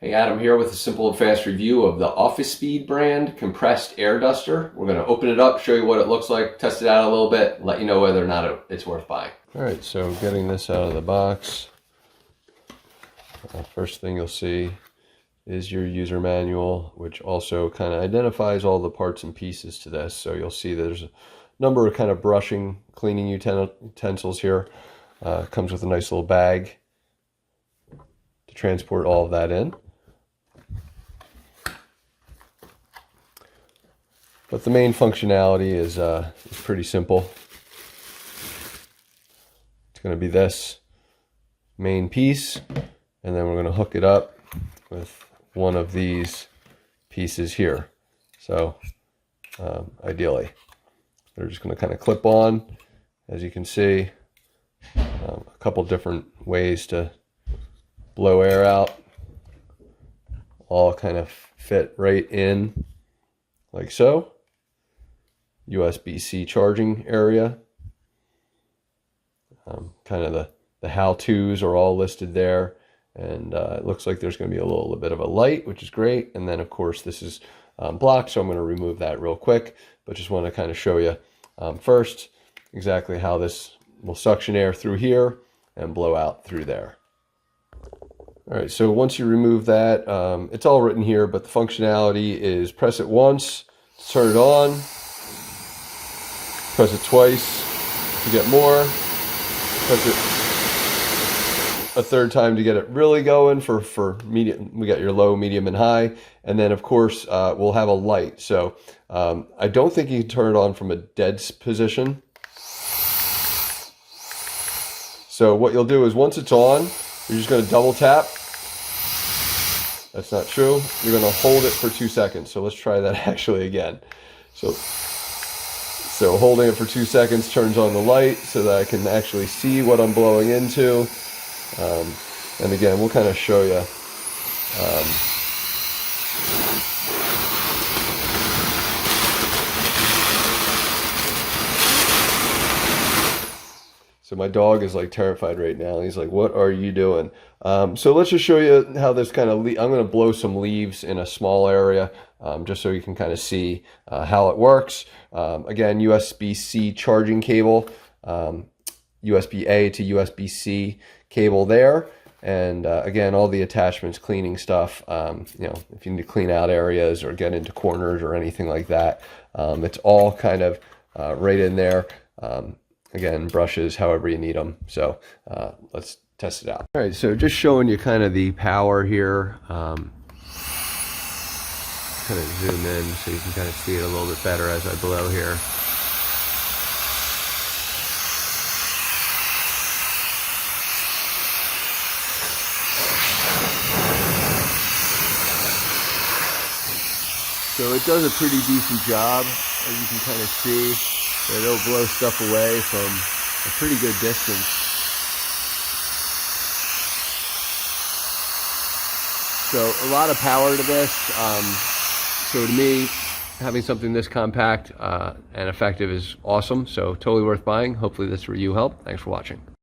Hey, Adam here with a simple and fast review of the OFISPEED brand compressed air duster. We're going to open it up, show you what it looks like, test it out a little bit, let you know whether or not it's worth buying. All right, so getting this out of the box, first thing you'll see is your user manual, which also kind of identifies all the parts and pieces to this. So you'll see there's a number of kind of brushing, cleaning utensils here. Comes with a nice little bag to transport all of that in. But the main functionality is pretty simple. It's going to be this main piece, and then we're going to hook it up with one of these pieces here. So ideally, they're just going to kind of clip on, as you can see. A couple different ways to blow air out, all kind of fit right in like so. USB-C charging area. Kind of the how-tos are all listed there, and it looks like there's going to be a little bit of a light, which is great. And then of course this is blocked, so I'm going to remove that real quick, but just want to kind of show you first exactly how this will suction air through here and blow out through there. All right, so once you remove that, it's all written here, but the functionality is press it once, turn it on, press it twice to get more, press it a third time to get it really going for medium. We got your low, medium, and high, and then of course we'll have a light. So I don't think you can turn it on from a dead position. So what you'll do is once it's on, you're just going to double tap. That's not true. You're going to hold it for 2 seconds. So let's try that actually again. So holding it for 2 seconds turns on the light so that I can actually see what I'm blowing into. And again, we'll kind of show you. So my dog is like terrified right now. He's like, what are you doing? So let's just show you how this kind of, I'm going to blow some leaves in a small area, just so you can kind of see how it works. Again, USB-C charging cable, USB-A to USB-C cable there. And again, all the attachments, cleaning stuff, you know, if you need to clean out areas or get into corners or anything like that, it's all kind of right in there. Again, brushes, however you need them. So let's test it out. All right, so just showing you kind of the power here. Kind of zoom in so you can kind of see it a little bit better as I blow here. So it does a pretty decent job, as you can kind of see. It'll blow stuff away from a pretty good distance. So a lot of power to this. So to me, having something this compact and effective is awesome. So totally worth buying. Hopefully this review helped. Thanks for watching.